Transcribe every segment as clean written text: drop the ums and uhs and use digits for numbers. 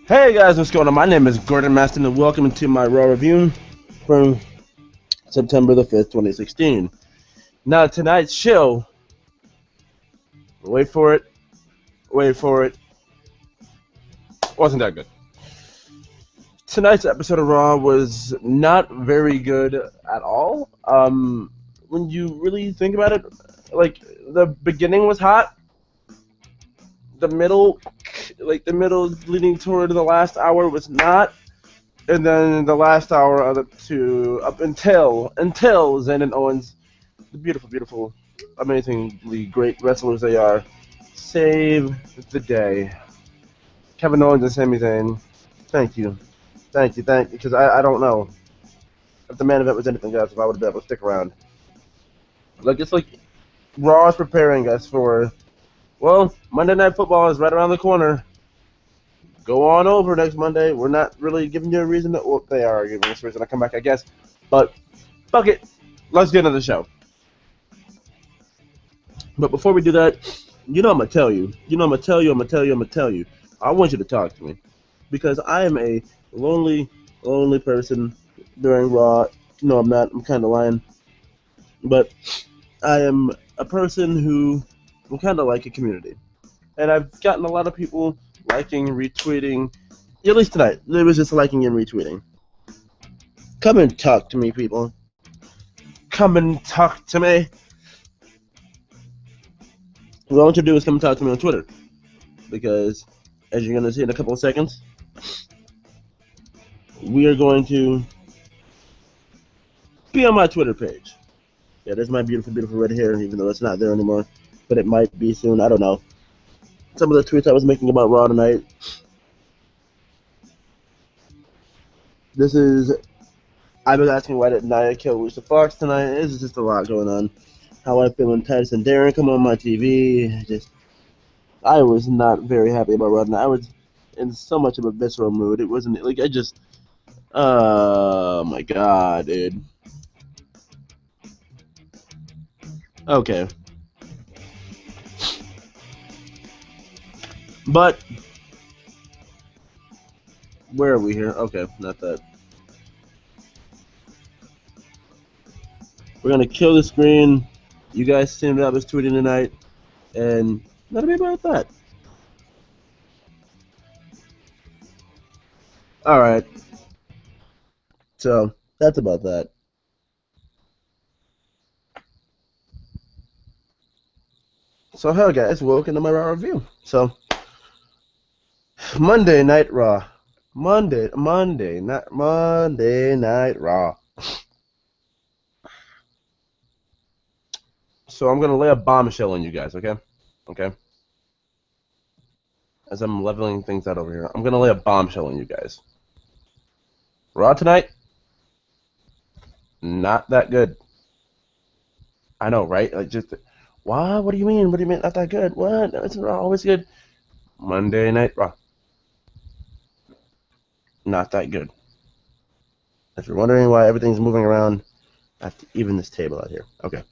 Hey guys, what's going on? My name is Gordon Maston and welcome to my Raw review from September the 5th, 2016. Now tonight's show, wait for it, wasn't that good. Tonight's episode of Raw was not very good at all. When you really think about it, like the beginning was hot, the middle, the middle leading toward the last hour was not. And then the last hour up until Zayn and Owens, the beautiful, amazingly great wrestlers they are, save the day. Kevin Owens and Sami Zayn, thank you, because I don't know if the main event was anything else if I would have been able to stick around. It's like Raw is preparing us for, well, Monday Night Football is right around the corner. Go on over next Monday. We're not really giving you a reason to. Well, they are giving us a reason to come back, I guess. But fuck it. Let's get into the show. But before we do that, I'm gonna tell you. I'm gonna tell you. I want you to talk to me because I am a lonely person during Raw. No, I'm not. I'm kind of lying. But I am a person who I'm kind of like a community, and I've gotten a lot of people liking, retweeting. At least tonight, it was just liking and retweeting. Come and talk to me, people. Come and talk to me. What I want you to do is come and talk to me on Twitter. Because, as you're going to see in a couple of seconds, we are going to be on my Twitter page. Yeah, there's my beautiful red hair, even though it's not there anymore. But it might be soon. I don't know. Some of the tweets I was making about Raw tonight. I was asking why did Nia kill Lisa Fox tonight. There's just a lot going on. How I feel when Titus and Darren come on my TV. I was not very happy about Raw tonight. I was in so much of a visceral mood. It wasn't like oh my god, dude. Okay. But where are we here? Okay, not that. We're gonna kill the screen. You guys seen what I was tweeting tonight, and that'll be about that. All right. So that's about that. So hell, guys, welcome to my Raw review. So Monday Night Raw. Monday Night Raw. So I'm gonna lay a bombshell on you guys, okay? Okay. As I'm leveling things out over here, I'm gonna lay a bombshell on you guys. Raw tonight, not that good. I know, right? What? What do you mean? What do you mean not that good? What? It's not always good. Monday Night Raw, not that good. If you're wondering why everything's moving around, I have to even this table out here. Okay.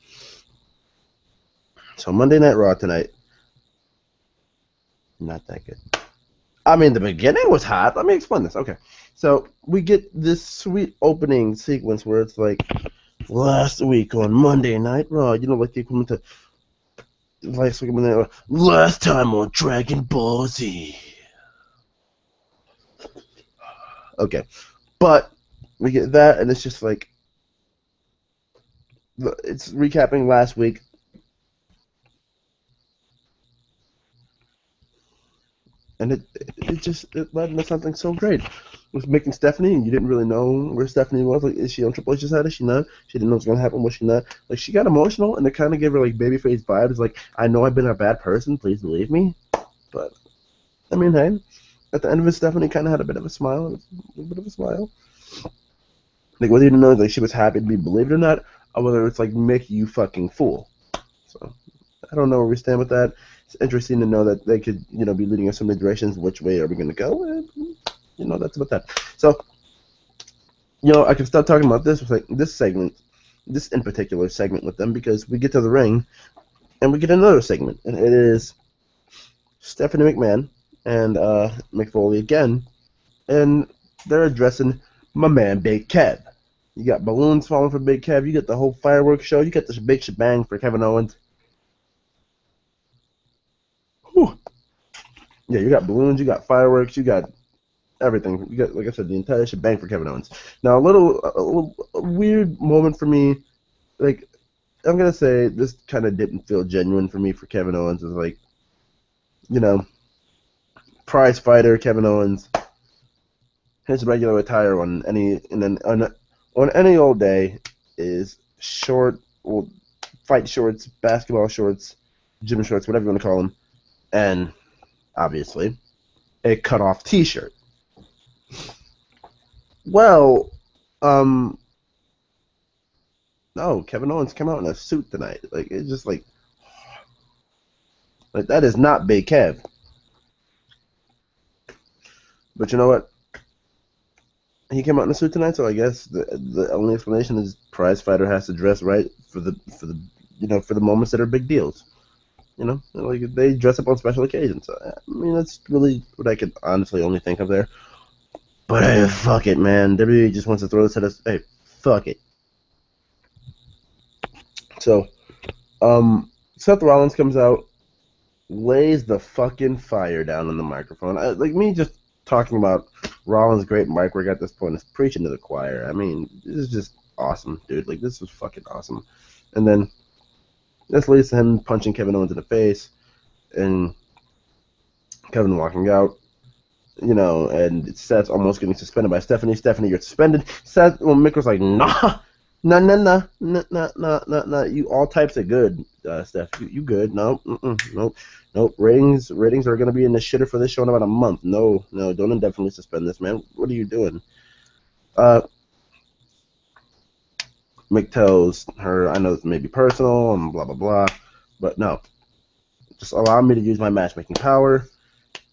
So Monday Night Raw tonight, not that good. I mean, the beginning was hot. Let me explain this. Okay. So we get this sweet opening sequence where it's like last week on Monday Night Raw, like the equivalent to last time on Dragon Ball Z. Okay. But we get that, and it's just like it's recapping last week. And it led into something so great. It was making Stephanie, and you didn't really know where Stephanie was. Like, is she on Triple H's side? Is she not? She didn't know what's going to happen. Was she not? Like, she got emotional, and it kind of gave her, like, babyface vibes. Like, I know I've been a bad person. Please believe me. But, I mean, hey. At the end of it, Stephanie kind of had a bit of a smile. Like, whether you know, like, she was happy to be believed or not, or whether it's, like, make you fucking fool. So, I don't know where we stand with that. It's interesting to know that they could, be leading us in the directions. Which way are we going to go? And, that's about that. So, I can start talking about this with like this segment, this in particular segment with them, because we get to the ring, and we get another segment, and it is Stephanie McMahon and Mick Foley again and they're addressing my man Big Kev. You got balloons falling for Big Kev. You got the whole fireworks show. You got this big shebang for Kevin Owens. Whew. Yeah, you got balloons. You got fireworks. You got everything. You got, like I said, the entire shebang for Kevin Owens. Now, a weird moment for me. Like, I'm gonna say this kind of didn't feel genuine for me for Kevin Owens. It was like, you know, prize fighter Kevin Owens. His regular attire on any old day is fight shorts, basketball shorts, gym shorts, whatever you want to call them, and obviously a cut-off T-shirt. Well, no, Kevin Owens came out in a suit tonight. Like, it's just like that is not Big Kev. But you know what? He came out in a suit tonight, so I guess the only explanation is prize fighter has to dress right for the for the moments that are big deals. You know, like they dress up on special occasions. So, I mean, that's really what I could honestly only think of there. But hey, fuck it, man. WWE just wants to throw this at us. Hey, fuck it. So, Seth Rollins comes out, lays the fucking fire down on the microphone. Like me just talking about Rollins' great mic work at this point is preaching to the choir. I mean, this is just awesome, dude. Like, this was fucking awesome. And then this leads to him punching Kevin Owens in the face, and Kevin walking out, you know, and Seth's almost getting suspended by Stephanie. Stephanie, you're suspended. Seth, well, Mick was like, nah. No. You all types of good, Steph. You good? No, nope. Ratings are gonna be in the shitter for this show in about a month. No, don't indefinitely suspend this, man. What are you doing? Mick tells her, I know this may be personal and blah blah blah, but no, just allow me to use my matchmaking power,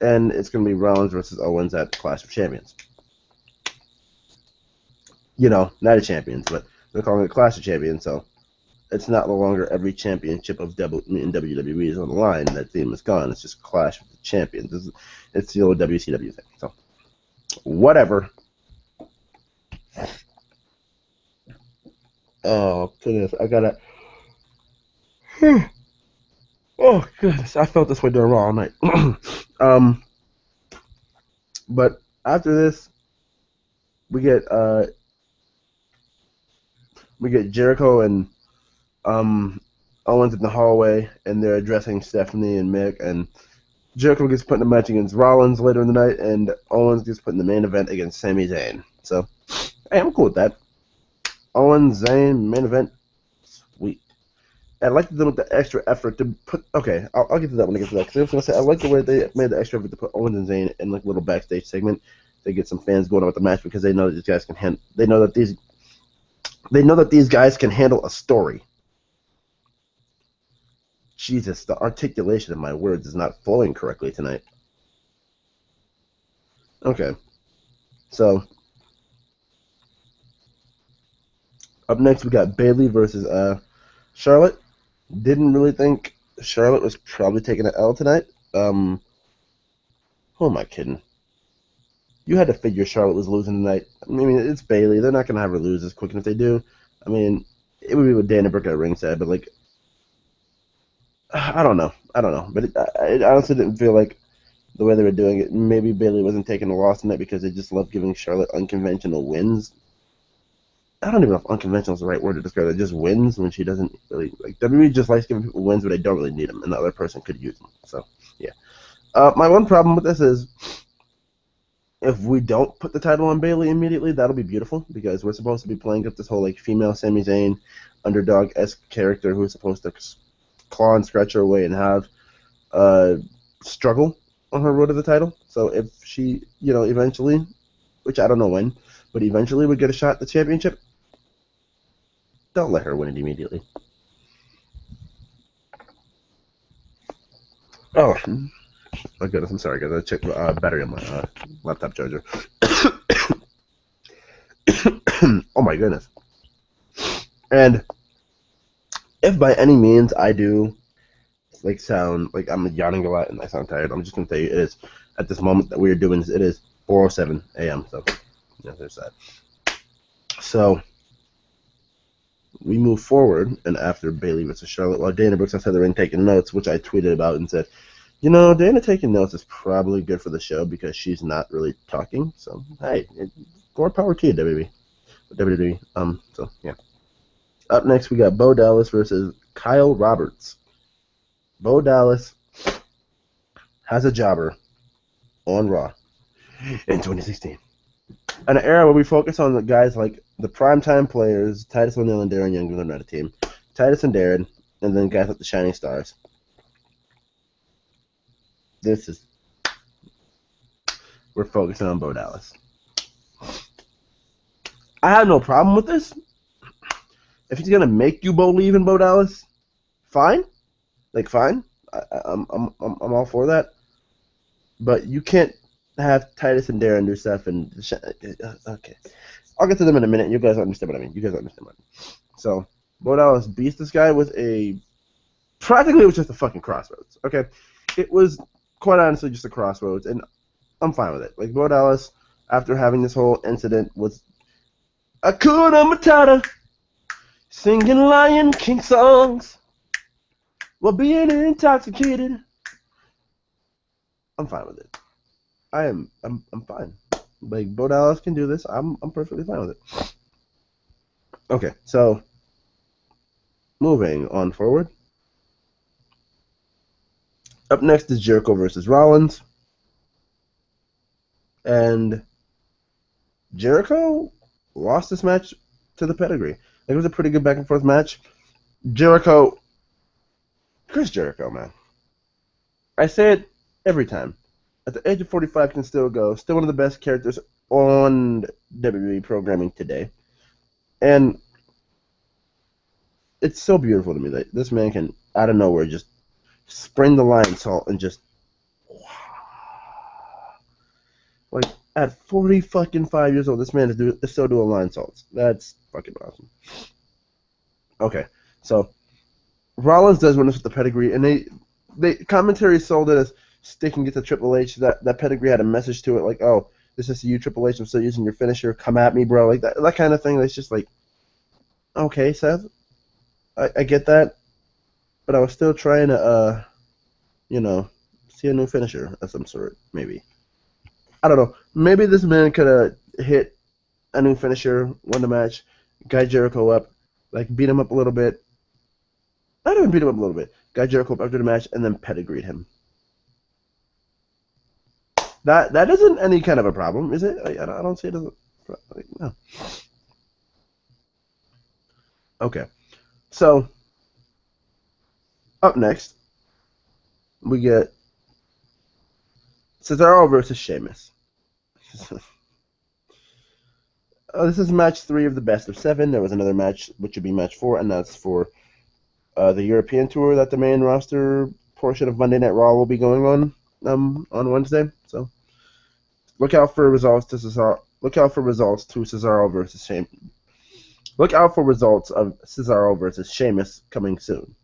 and it's gonna be Rollins versus Owens at Clash of Champions. You know, Night of Champions, but they're calling it Clash of Champions, so it's not no longer every championship in WWE is on the line. That theme is gone. It's just Clash of the Champions. It's the old WCW thing. So, whatever. Oh, goodness. I gotta... Oh, goodness. I felt this way during Raw all night. But after this, we get Jericho and Owens in the hallway, and they're addressing Stephanie and Mick, and Jericho gets put in a match against Rollins later in the night, and Owens gets put in the main event against Sami Zayn. So, hey, I'm cool with that. Owens, Zayn, main event, sweet. I like them with the extra effort to put. Okay, I'll get to that when I get to that. Because I was gonna say I like the way they made the extra effort to put Owens and Zayn in like a little backstage segment to get some fans going on with the match, because they know that these guys can handle. They know that these guys can handle a story. Jesus, the articulation of my words is not flowing correctly tonight. Okay, so up next we got Bayley versus Charlotte. Didn't really think Charlotte was probably taking an L tonight. Who am I kidding? You had to figure Charlotte was losing tonight. I mean, it's Bayley. They're not going to have her lose as quick, and if they do, I mean, it would be with Dana Brooke at ringside, but, like, I don't know. But it honestly didn't feel like the way they were doing it. Maybe Bayley wasn't taking a loss tonight because they just love giving Charlotte unconventional wins. I don't even know if unconventional is the right word to describe it. Just wins when she doesn't really, like, WWE just likes giving people wins, but they don't really need them, and the other person could use them. So, yeah. My one problem with this is, if we don't put the title on Bayley immediately, that'll be beautiful, because we're supposed to be playing up this whole, like, female Sami Zayn underdog-esque character who's supposed to claw and scratch her away and have struggle on her road to the title. So if she, eventually, which I don't know when, but eventually would get a shot at the championship, don't let her win it immediately. Oh, my goodness, I'm sorry, guys. I checked the battery on my laptop charger. Oh, my goodness. And if by any means I do, sound like I'm yawning a lot and I sound tired, I'm just going to tell you it is, at this moment that we are doing this, it is 4:07 a.m. So yeah, there's that. So we move forward, and after Bayley versus Charlotte, while Dana Brooks outside the ring taking notes, which I tweeted about and said, Dana taking notes is probably good for the show because she's not really talking. So hey, more power to you, WWE. So yeah. Up next, we got Bo Dallas versus Kyle Roberts. Bo Dallas has a jobber on Raw in 2016. An era where we focus on the guys like the primetime players, Titus O'Neil and Darren Young, when they're not a team, Titus and Darren, and then guys like the Shining Stars. We're focusing on Bo Dallas. I have no problem with this. If he's gonna make you believe in Bo Dallas, fine. Fine. I'm all for that. But you can't have Titus and Darren do stuff and okay. I'll get to them in a minute. You guys understand what I mean. So Bo Dallas beats this guy with practically it was just a fucking crossroads. Okay, it was quite honestly just a crossroads, and I'm fine with it. Like Bo Dallas, after having this whole incident, was Hakuna Matata, singing Lion King songs while being intoxicated. I'm fine with it. I'm fine. Like Bo Dallas can do this. I'm perfectly fine with it. Okay, so moving on forward. Up next is Jericho versus Rollins. And Jericho lost this match to the pedigree. It was a pretty good back and forth match. Chris Jericho, man. I say it every time. At the age of 45 can still go. Still one of the best characters on WWE programming today. And it's so beautiful to me that this man can, out of nowhere, just spring the lion salt and just... Like, at 40 fucking 5 years old, this man is still doing lion salts. That's fucking awesome. Okay, so Rollins does win this with the pedigree, and they commentary sold it as sticking it to Triple H. That pedigree had a message to it, like, oh, this is you, Triple H. I'm still using your finisher. Come at me, bro. Like that kind of thing. That's just like, okay, Seth, I get that, but I was still trying to, see a new finisher of some sort, maybe. I don't know. Maybe this man could have hit a new finisher, won the match, got Jericho up, like beat him up a little bit. Not even beat him up a little bit. Got Jericho up after the match and then pedigreed him. That isn't any kind of a problem, is it? I don't see it as no. Okay. So, up next, we get Cesaro versus Sheamus. This is match 3 of the best of 7. There was another match, which would be match 4, and that's for the European tour that the main roster portion of Monday Night Raw will be going on Wednesday. So look out for results to Cesaro. Look out for results to Cesaro versus Sheamus. Look out for results of Cesaro versus Sheamus coming soon,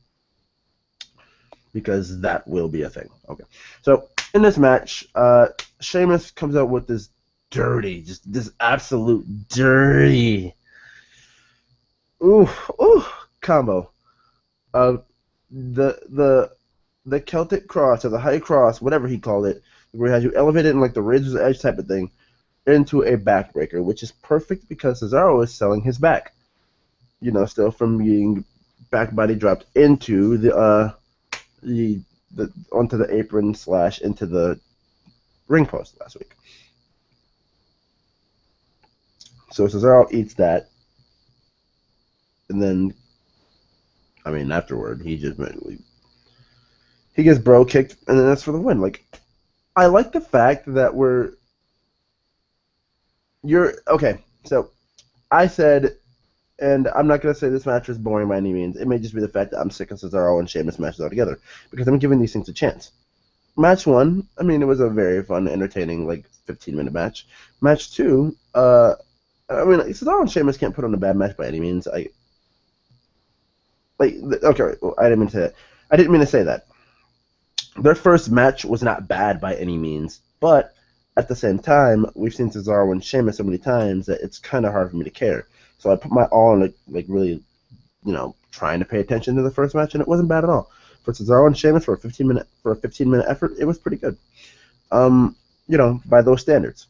because that will be a thing. Okay, so in this match, Sheamus comes out with this dirty, just this absolute dirty, combo of the Celtic cross or the high cross, whatever he called it, where he has you elevated in like the razor's edge type of thing into a backbreaker, which is perfect because Cesaro is selling his back. Still from being back body dropped into the onto the apron / into the ring post last week. So Cesaro eats that, and then, afterward, he gets bro kicked, and then that's for the win. Like, I like the fact that okay, so I said, and I'm not going to say this match was boring by any means. It may just be the fact that I'm sick of Cesaro and Sheamus matches altogether, because I'm giving these things a chance. Match 1, it was a very fun, entertaining, 15-minute match. Match 2, Cesaro and Sheamus can't put on a bad match by any means. Okay, well, I didn't mean to say that. I didn't mean to say that. Their first match was not bad by any means, but at the same time, we've seen Cesaro and Sheamus so many times that it's kind of hard for me to care. So I put my all in like really, trying to pay attention to the first match, and it wasn't bad at all. For Cesaro and Sheamus for a 15-minute effort, it was pretty good. By those standards.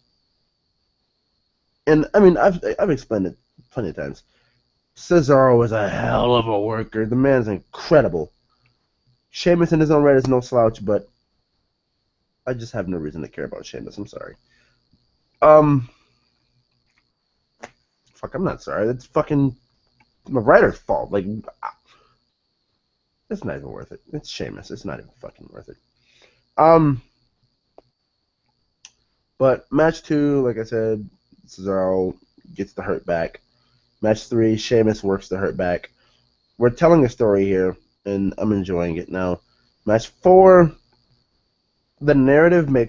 And I mean, I've explained it plenty of times. Cesaro is a hell of a worker. The man's incredible. Sheamus in his own right is no slouch, but I just have no reason to care about Sheamus. I'm sorry. Fuck, I'm not sorry. It's fucking the writer's fault. Like, it's not even worth it. It's Sheamus. It's not even fucking worth it. But match 2, like I said, Cesaro gets the hurt back. Match 3, Sheamus works the hurt back. We're telling a story here, and I'm enjoying it now. Match 4, the narrative may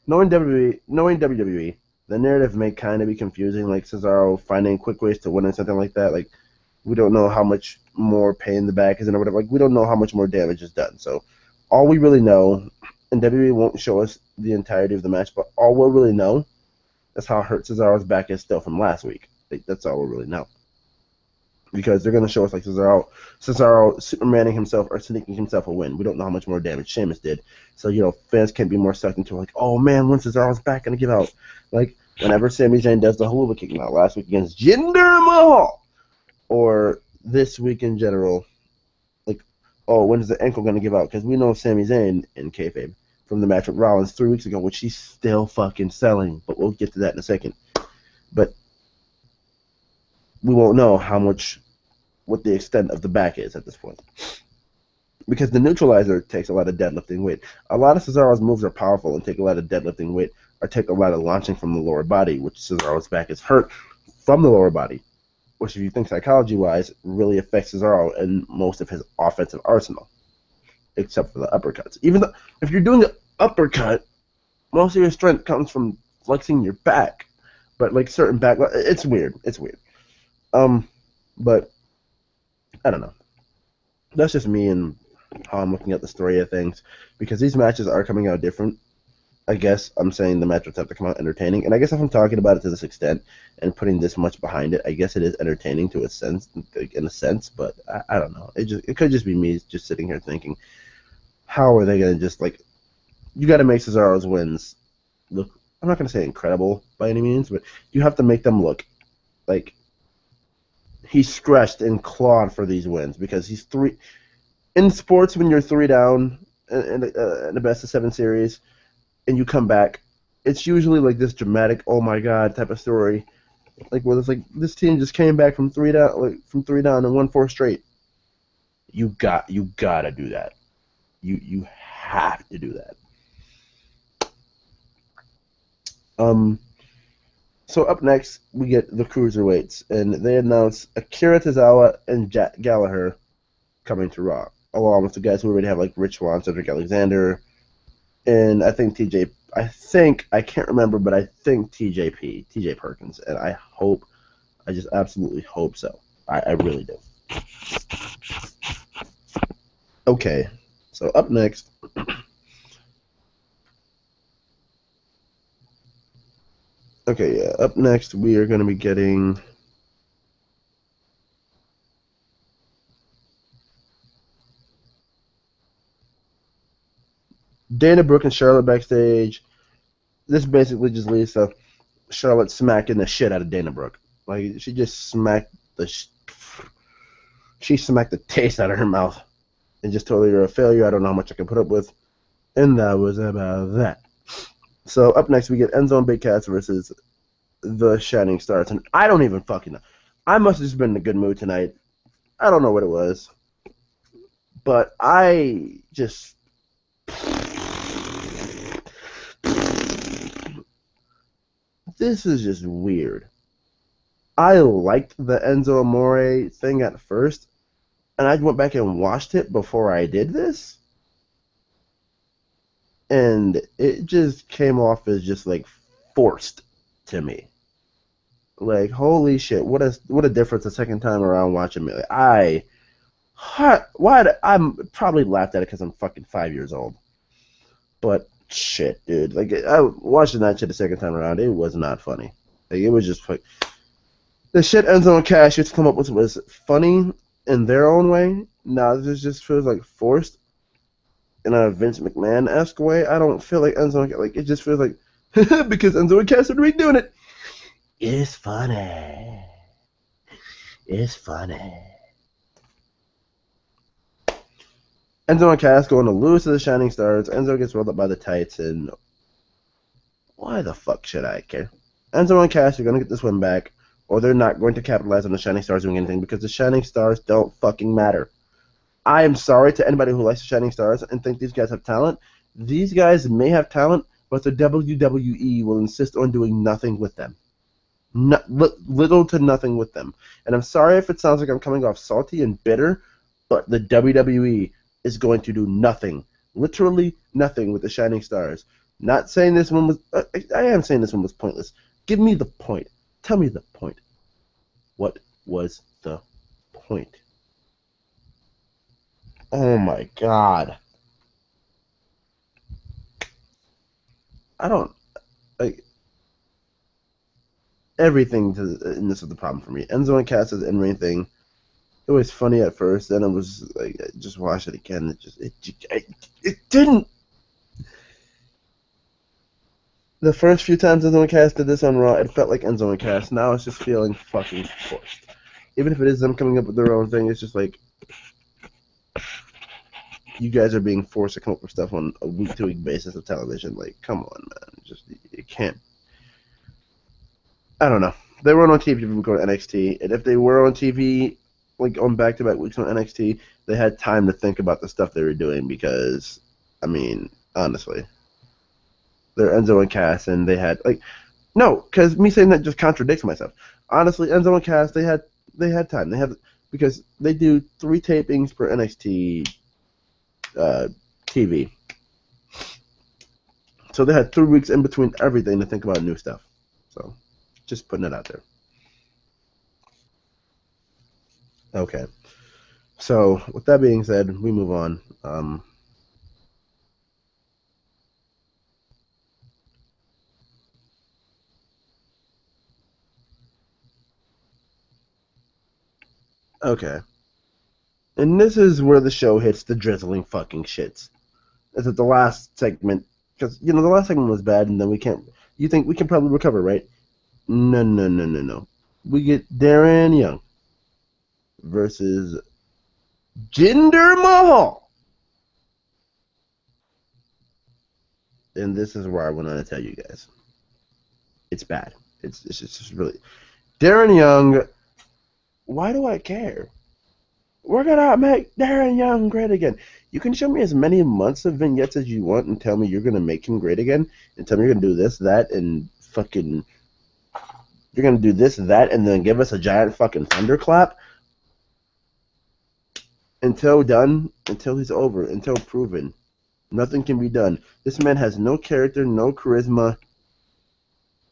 knowing WWE, the narrative may kind of be confusing, like Cesaro finding quick ways to win or something like that. Like, we don't know how much more pain the back is in or whatever. Like, we don't know how much more damage is done. So, all we really know, and WWE won't show us the entirety of the match, but all we'll really know is how hurt Cesaro's back is still from last week. Like, that's all we'll really know. Because they're going to show us like Cesaro Supermaning himself or sneaking himself a win. We don't know how much more damage Sheamus did. So, fans can't be more sucked into like, oh man, when Cesaro's back going to give out? Like, whenever Sami Zayn does the Hula kicking out last week against Jinder Mahal. Or this week in general, like, oh, when is the ankle going to give out? Because we know Sami Zayn in kayfabe from the match with Rollins 3 weeks ago, which he's still fucking selling. But we'll get to that in a second. But we won't know what the extent of the back is at this point. Because the neutralizer takes a lot of deadlifting weight. A lot of Cesaro's moves are powerful and take a lot of deadlifting weight, or take a lot of launching from the lower body, which Cesaro's back is hurt from the lower body. Which, if you think psychology-wise, really affects Cesaro and most of his offensive arsenal. Except for the uppercuts. Even though, if you're doing an uppercut, most of your strength comes from flexing your back. But, like, certain back... It's weird. It's weird. But I don't know. That's just me and how I'm looking at the story of things. Because these matches are coming out different. I guess I'm saying the match would have to come out entertaining. And I guess if I'm talking about it to this extent and putting this much behind it, I guess it is entertaining to a sense, in a sense. But I don't know. It could just be me just sitting here thinking, how are they going to just, like, you got to make Cesaro's wins look, I'm not going to say incredible by any means, but you have to make them look like he's scratched and clawed for these wins, because he's in sports when you're 3 down in the best of 7 series and you come back, it's usually like this dramatic oh my god type of story, like where it's like this team just came back from 3 down, and won 4 straight. You gotta do that. You have to do that. So up next, we get the Cruiserweights, and they announce Akira Tozawa and Jack Gallagher coming to Raw, along with the guys who already have, like, Rich Swann, Cedric Alexander, and I think I can't remember, but I think TJ Perkins, and I just absolutely hope so. I really do. Okay, so up next... Okay, yeah, up next we are going to be getting Dana Brooke and Charlotte backstage. This basically just leads to Charlotte smacking the shit out of Dana Brooke. Like, she just smacked the taste out of her mouth and just told her, you're a failure, I don't know how much I can put up with. And that was about that. So up next we get Enzo and Big Cass versus the Shining Stars, and I don't even fucking know. I must have just been in a good mood tonight. I don't know what it was, but I just... This is just weird. I liked the Enzo Amore thing at first, and I went back and watched it before I did this, and it just came off as just, like, forced to me. Like, holy shit, what a difference the second time around watching me. Like, I'm probably laughed at it because I'm fucking 5 years old. But shit, dude. Like, I watching that shit the second time around, it was not funny. Like, it was just like the shit Enzo and Cash used to come up with was funny in their own way. Now this just feels like forced in a Vince McMahon-esque way. I don't feel like Enzo and like it just feels like because Enzo and Cash are redoing it. It's funny. It's funny. Enzo and Cass going to lose to the Shining Stars. Enzo gets rolled up by the tights, and why the fuck should I care? Enzo and Cass are going to get this win back, or they're not going to capitalize on the Shining Stars doing anything because the Shining Stars don't fucking matter. I am sorry to anybody who likes the Shining Stars and think these guys have talent. These guys may have talent, but the WWE will insist on doing nothing with them. Little to nothing with them. And I'm sorry if it sounds like I'm coming off salty and bitter, but the WWE is going to do nothing, literally nothing with the Shining Stars. Not saying this one was, I am saying this one was pointless. Give me the point. Tell me the point. What was the point? Oh my god. I don't, like, everything and this is the problem for me. Enzo and Cass's in-ring thing, it was funny at first, then it was like, I just watch it again. It didn't. The first few times Enzo and Cass did this on Raw, it felt like Enzo and Cass. Now it's just feeling fucking forced. Even if it is them coming up with their own thing, it's just like you guys are being forced to come up with stuff on a week-to-week basis of television. Like, come on, man. Just you can't. I don't know. They weren't on TV if we go to NXT, and if they were on TV, like on back-to-back weeks on NXT, they had time to think about the stuff they were doing because, I mean, honestly, they're Enzo and Cass, and they had like, no, because me saying that just contradicts myself. Honestly, Enzo and Cass, they had time. They had because they do 3 tapings per NXT TV, so they had 3 weeks in between everything to think about new stuff. So, just putting it out there. Okay. So, with that being said, we move on. Okay. And this is where the show hits the drizzling fucking shits. Is it the last segment? Because, the last segment was bad, and then we can't. You think we can probably recover, right? No, no, no, no, no. We get Darren Young versus Jinder Mahal. And this is where I went on to tell you guys. It's bad. It's just really. Darren Young, why do I care? We're gonna make Darren Young great again. You can show me as many months of vignettes as you want and tell me you're gonna make him great again, and tell me you're gonna do this, that, and fucking you're gonna do this, that, and then give us a giant fucking thunderclap. Until he's over, until proven, nothing can be done. This man has no character, no charisma.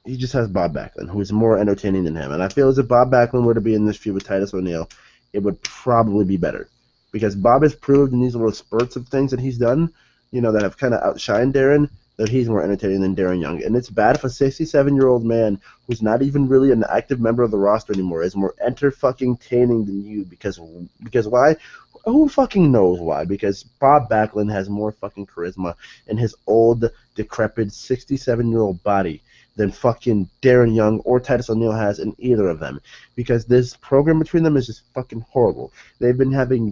He just has Bob Backlund, who is more entertaining than him. And I feel as if Bob Backlund were to be in this feud with Titus O'Neil, it would probably be better. Because Bob has proved in these little spurts of things that he's done, that have kind of outshined Darren, that he's more entertaining than Darren Young. And it's bad if a 67-year-old man who's not even really an active member of the roster anymore is more enter-fucking-taining than you. Because why? Who fucking knows why? Because Bob Backlund has more fucking charisma in his old, decrepit, 67-year-old body than fucking Darren Young or Titus O'Neil has in either of them. Because this program between them is just fucking horrible. They've been having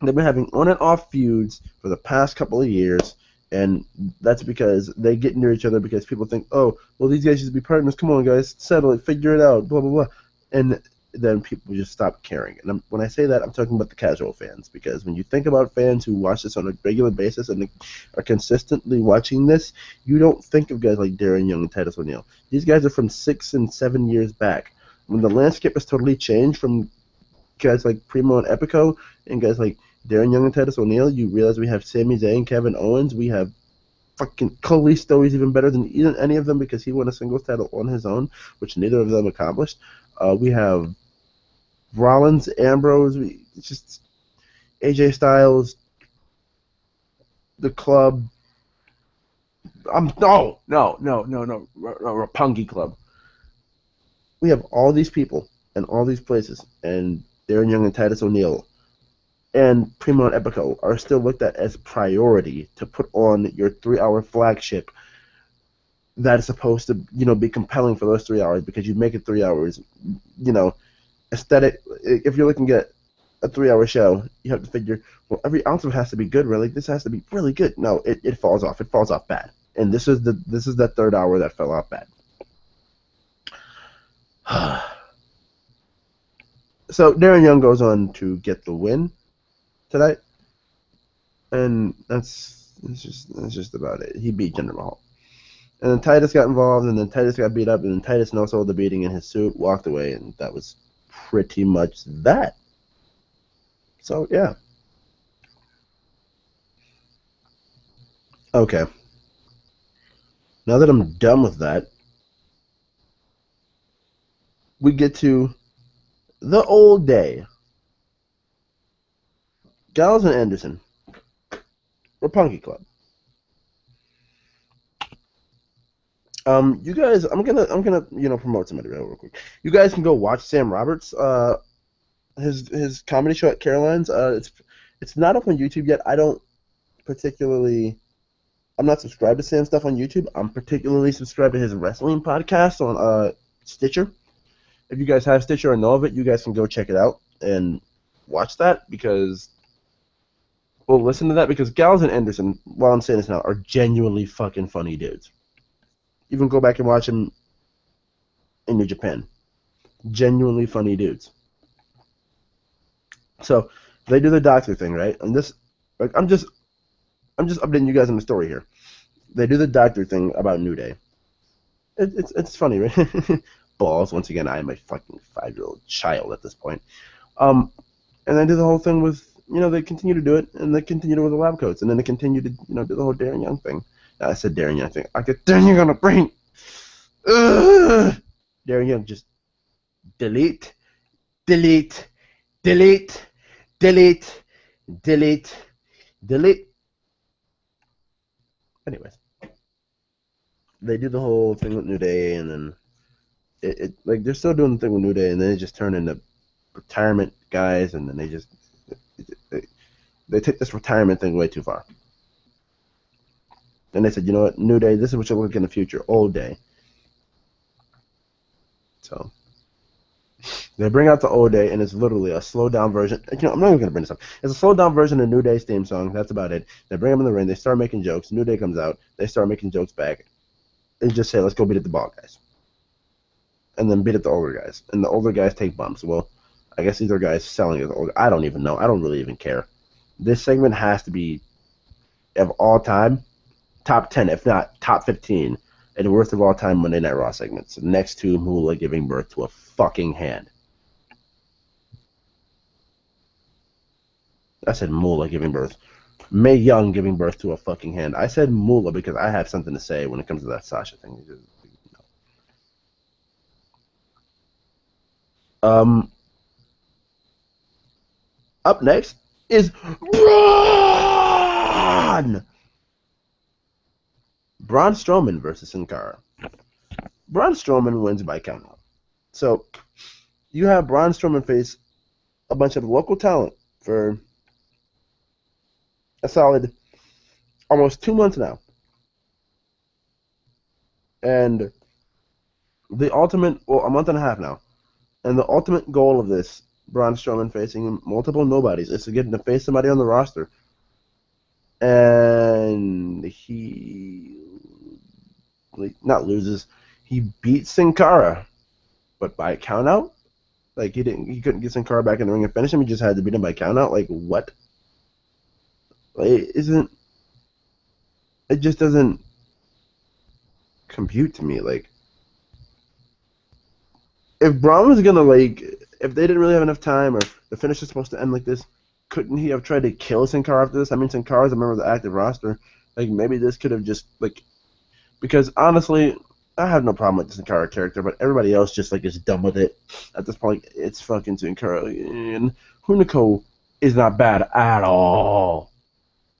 on and off feuds for the past couple of years, and that's because they get near each other because people think, oh, well, these guys should be partners. Come on, guys, settle it, figure it out, blah, blah, blah. And then people just stop caring. And when I say that, I'm talking about the casual fans, because when you think about fans who watch this on a regular basis and are consistently watching this, you don't think of guys like Darren Young and Titus O'Neil. These guys are from 6 and 7 years back, when the landscape has totally changed from guys like Primo and Epico and guys like Darren Young and Titus O'Neil. You realize we have Sami Zayn and Kevin Owens. We have fucking Kalisto. He's even better than any of them because he won a singles title on his own, which neither of them accomplished. We have Rollins, Ambrose, it's just AJ Styles, the Club, No, Roppongi Club. We have all these people and all these places, and Darren Young and Titus O'Neil and Primo and Epico are still looked at as priority to put on your 3-hour flagship that is supposed to, be compelling for those 3 hours because you make it 3 hours, aesthetic. If you're looking at a 3-hour show, you have to figure, well, every ounce of it has to be good, really. This has to be really good. No, it falls off. It falls off bad. And this is that third hour that fell off bad. So Darren Young goes on to get the win tonight, and that's just about it. He beat Jinder Mahal. And then Titus got involved, and then Titus got beat up, and then Titus no sold the beating in his suit, walked away, and that was pretty much that. So, yeah. Okay. Now that I'm done with that, we get to the old day. Gallows and Anderson. Roppongi Club. You guys, I'm gonna promote somebody real quick. You guys can go watch Sam Roberts, his comedy show at Caroline's. It's not up on YouTube yet. I'm not subscribed to Sam's stuff on YouTube. I'm particularly subscribed to his wrestling podcast on Stitcher. If you guys have Stitcher or know of it, you guys can go check it out and watch that listen to that because Gallows and Anderson, while I'm saying this now, are genuinely fucking funny dudes. You can go back and watch them in New Japan. Genuinely funny dudes. So they do the doctor thing, right? And this, I'm just updating you guys on the story here. They do the doctor thing about New Day. It's funny, right? Balls. Once again, I am a fucking 5-year-old child at this point. And they do the whole thing with, they continue to do it, and they continue to with the lab coats, and then they continue to, do the whole Darren Young thing. I said Darren Young thing. I get Darren Young on the brain. Ugh. Darren Young just delete. Anyways, they do the whole thing with New Day, and then they're still doing the thing with New Day, and then they just turn into retirement guys, and then they take this retirement thing way too far. And they said, you know what, New Day, this is what you'll look in the future, old day. So they bring out the old day, and it's literally a slowed down version. I'm not even going to bring this up. It's a slowed down version of New Day's theme song. That's about it. They bring them in the ring. They start making jokes. New Day comes out. They start making jokes back. They just say, let's go beat up the bald guys. And then beat up the older guys. And the older guys take bumps. Well, I guess these are guys selling as older. I don't even know. I don't really even care. This segment has to be, of all time, top 10, if not top 15, and worst of all time Monday Night Raw segments, next to Moolah giving birth to a fucking hand. I said Moolah giving birth. Mae Young giving birth to a fucking hand. I said Moolah because I have something to say when it comes to that Sasha thing. Up next is Braun Strowman versus Sin Cara. Braun Strowman wins by countout. So you have Braun Strowman face a bunch of local talent for a solid almost 2 months now. And the ultimate, a month and a half now. And the ultimate goal of this, Braun Strowman facing multiple nobodies, is to get him to face somebody on the roster. And he not loses. He beats Sin Cara, but by countout. He couldn't get Sin Cara back in the ring and finish him. He just had to beat him by countout. What? It just doesn't compute to me. If Braun was gonna if they didn't really have enough time, or the finish is supposed to end like this, couldn't he have tried to kill Sin Cara after this? I mean, Sin Cara's a member of the active roster. Maybe this could have just because honestly, I have no problem with the Sin Cara character, but everybody else just is done with it at this point. It's fucking Sin Cara, and Hunico is not bad at all,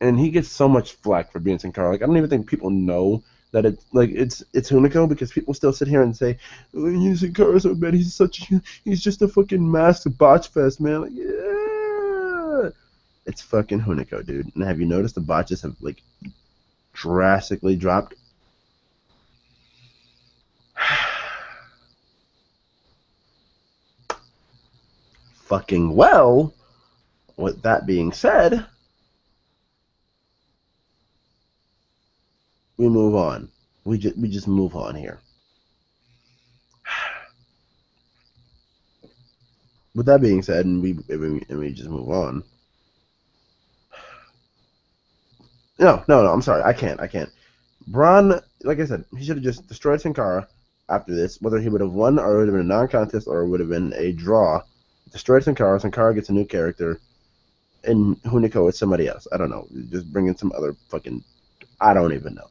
and he gets so much flack for being Sin Cara. I don't even think people know that it's Hunico, because people still sit here and say, oh, he's a car so bad, he's just a fucking massive botch fest, man. Like, yeah, it's fucking Hunico, dude. And have you noticed the botches have like drastically dropped? Fucking well. With that being said, we move on. We just move on here. With that being said, and we just move on. No, I'm sorry. I can't. Braun, like I said, he should have just destroyed Sin Cara after this. Whether he would have won, or it would have been a non-contest, or it would have been a draw. Destroyed Sin Cara. Sin Cara gets a new character, and Hunico is somebody else. I don't know. Just bring in some other fucking... I don't even know.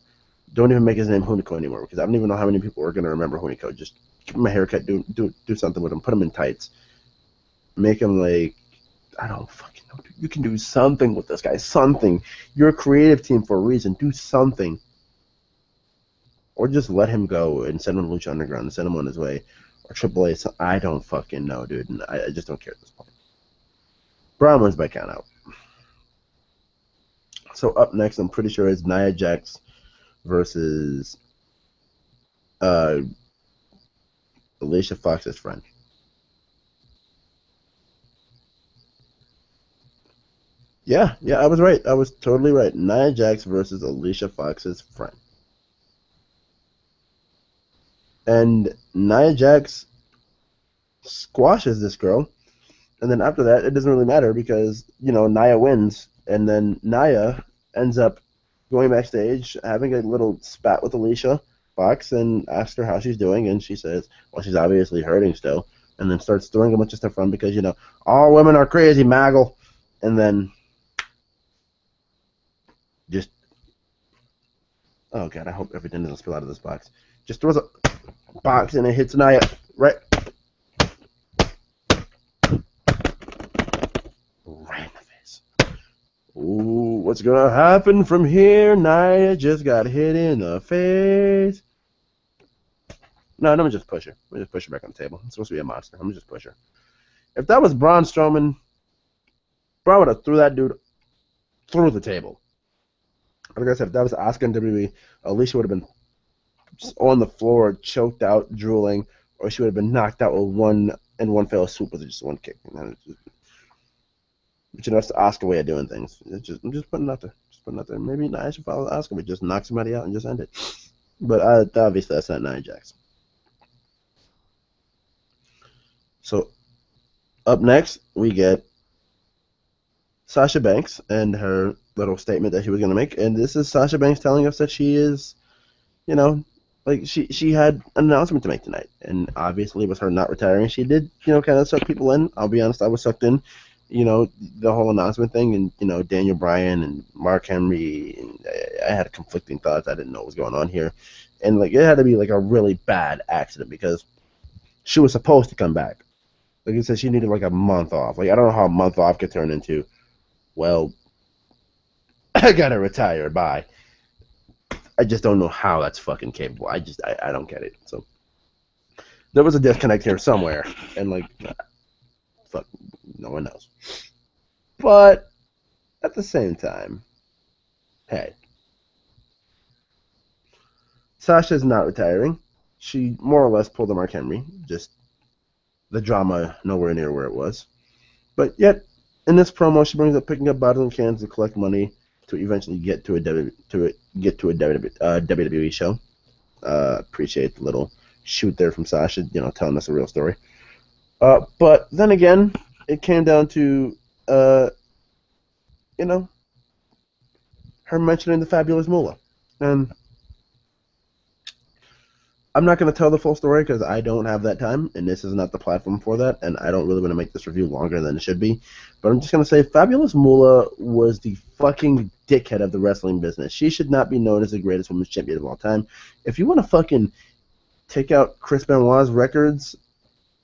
Don't even make his name Hunico anymore, because I don't even know how many people are going to remember Hunico. Just give him a haircut, do something with him, put him in tights. Make him like... I don't fucking know. You can do something with this guy. Something. You're a creative team for a reason. Do something. Or just let him go and send him to Lucha Underground and send him on his way. Or AAA. So I don't fucking know, dude. And I just don't care at this point. Braun wins by count out. So up next, I'm pretty sure it's Nia Jax versus Alicia Fox's friend. Yeah, I was right. I was totally right. Nia Jax versus Alicia Fox's friend. And Nia Jax squashes this girl. And then after that, it doesn't really matter because, Nia wins. And then Nia ends up going backstage, having a little spat with Alicia Fox and asks her how she's doing. And she says, well, she's obviously hurting still. And then starts throwing a bunch of stuff around because, all women are crazy, Maggle. And then just, oh God, I hope everything doesn't spill out of this box. Just throws a box and it hits Nia right in the face. Ooh, what's gonna happen from here? Nia just got hit in the face. No, let me just push her. Let me just push her back on the table. It's supposed to be a monster. I'm gonna just push her. If that was Braun Strowman, Braun would have threw that dude through the table. Like I said, if that was Asuka in WWE, Alicia would have been on the floor, choked out, drooling, or she would have been knocked out with one fell swoop with just one kick. But that's the Asuka way of doing things. I'm just putting it out there. Maybe Nia should follow Asuka, but just knock somebody out and just end it. But obviously that's not Nia Jax. So up next we get Sasha Banks and her little statement that she was going to make, and this is Sasha Banks telling us that she is, she had an announcement to make tonight, and obviously with her not retiring, she did, kind of suck people in. I'll be honest, I was sucked in, the whole announcement thing, and, Daniel Bryan and Mark Henry, and I had conflicting thoughts. I didn't know what was going on here, and, it had to be, a really bad accident, because she was supposed to come back. Like I said, she needed, a month off. I don't know how a month off could turn into, well, I gotta retire, bye. I just don't know how that's fucking capable. I don't get it. So there was a disconnect here somewhere, and fuck, no one knows. But at the same time, hey, Sasha's not retiring. She more or less pulled a Mark Henry, just the drama nowhere near where it was. But yet, in this promo, she brings up picking up bottles and cans to collect money to eventually get to a WWE show. Appreciate the little shoot there from Sasha, telling us a real story. But then again, it came down to, her mentioning the Fabulous Moolah. And I'm not going to tell the full story because I don't have that time, and this is not the platform for that, and I don't really want to make this review longer than it should be. But I'm just going to say Fabulous Moolah was the fucking dickhead of the wrestling business. She should not be known as the greatest women's champion of all time. If you want to fucking take out Chris Benoit's records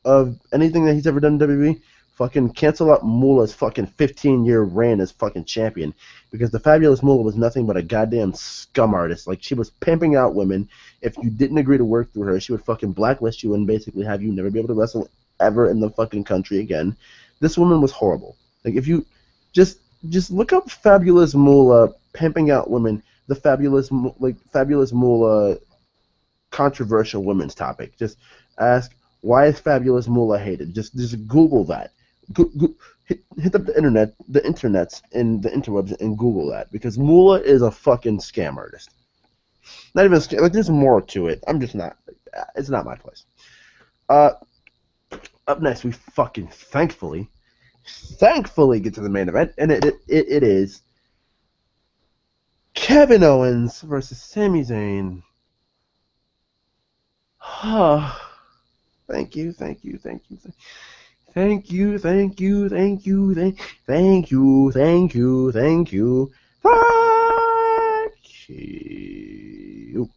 of anything that he's ever done in WWE, fucking cancel out Moolah's fucking 15-year reign as fucking champion, because the Fabulous Moolah was nothing but a goddamn scum artist. Like, she was pimping out women. If you didn't agree to work through her, she would fucking blacklist you and basically have you never be able to wrestle ever in the fucking country again. This woman was horrible. Like, if you just look up Fabulous Moolah pimping out women, the Fabulous Moolah controversial women's topic. Just ask, why is Fabulous Moolah hated? Just Google that. Hit up the internets and the interwebs and Google that, because Moolah is a fucking scam artist. Not even a scam. Like, there's more to it. I'm just not. It's not my place. Up next, we fucking thankfully get to the main event, and it is Kevin Owens versus Sami Zayn. Thank you. Fuck you.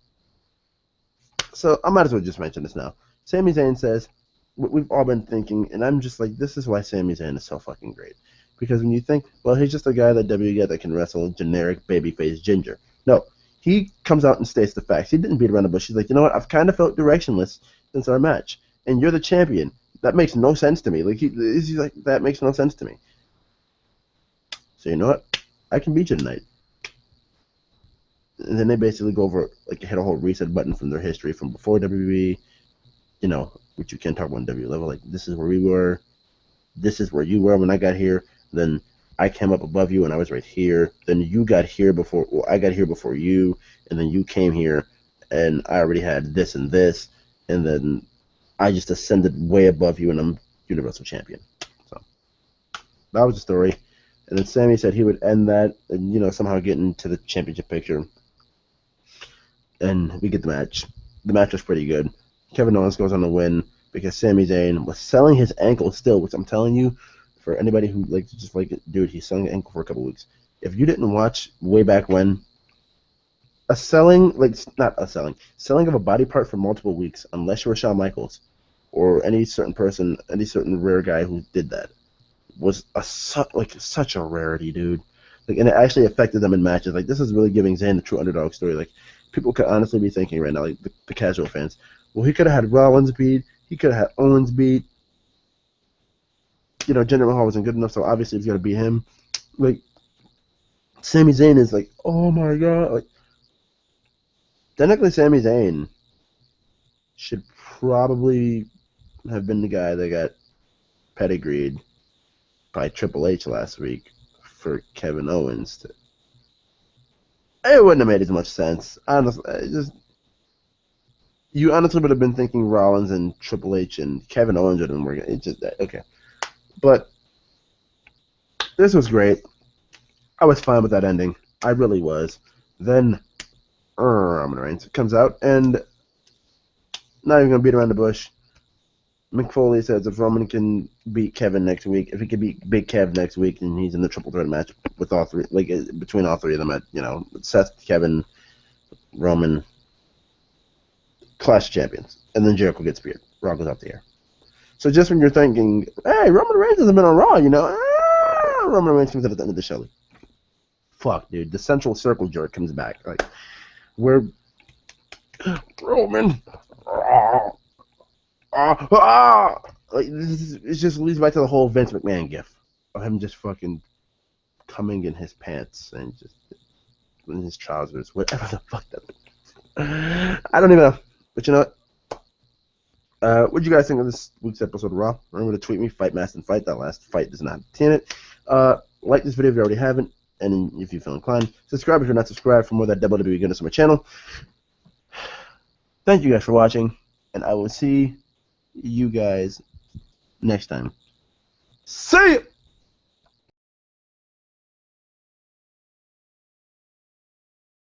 So I might as well just mention this now. Sami Zayn says, what we've all been thinking, and I'm just like, this is why Sami Zayn is so fucking great. Because when you think, well, he's just a guy that WWE got that can wrestle generic babyface ginger. No, he comes out and states the facts. He didn't beat around the bush. He's like, you know what? I've kind of felt directionless since our match, and you're the champion. That makes no sense to me. Like, he's like, that makes no sense to me. So you know what? I can beat you tonight. And then they basically go over, like, hit a whole reset button from their history from before WWE, you know, which you can't talk about on WWE level. Like, this is where we were. This is where you were when I got here. Then I came up above you and I was right here. Then you got here before, well, I got here before you. And then you came here and I already had this and this. And then I just ascended way above you and I'm Universal Champion. So that was the story. And then Sammy said he would end that and, you know, somehow get into the championship picture. And we get the match. The match was pretty good. Kevin Owens goes on to win because Sami Zayn was selling his ankle still, which I'm telling you, for anybody who likes to just like it, dude, he's selling the ankle for a couple weeks. If you didn't watch way back when, selling of a body part for multiple weeks, unless you're Shawn Michaels or any certain person, any certain rare guy who did that, was such a rarity, dude. Like, and it actually affected them in matches. Like, this is really giving Zayn the true underdog story. Like, people could honestly be thinking right now, like the casual fans, well, he could have had Rollins beat, he could have had Owens beat. You know, Jinder Mahal wasn't good enough, so obviously he's got to beat him. Like, Sami Zayn is like, oh my god. Like, technically, Sami Zayn should probably have been the guy that got pedigreed by Triple H last week for Kevin Owens. It wouldn't have made as much sense. Honestly, you honestly would have been thinking Rollins and Triple H and Kevin Owens would have been working. It's just okay. But this was great. I was fine with that ending. I really was. Then Roman Reigns comes out and not even gonna beat around the bush. Mick Foley says if Roman can beat Kevin next week, if he can beat Big Kev next week, then he's in the triple threat match with all three, like between all three of them. At, you know, Seth, Kevin, Roman, Clash of Champions, and then Jericho gets speared. Raw goes off the air. So just when you're thinking, hey, Roman Reigns hasn't been on Raw, you know, Roman Reigns comes in at the end of the show. Like, fuck, dude, the Central Circle jerk comes back. Like, where Roman. Like, it just leads back to the whole Vince McMahon gif of him just fucking coming in his pants and just in his trousers, whatever the fuck that is. I don't even know. But you know what? What do you guys think of this week's episode of Raw? Remember to tweet me, Fight Master and Fight. That last fight does not have it. Like this video if you already haven't, and if you feel inclined, subscribe if you're not subscribed for more of that WWE goodness on my channel. Thank you guys for watching, and I will see you guys next time. See ya!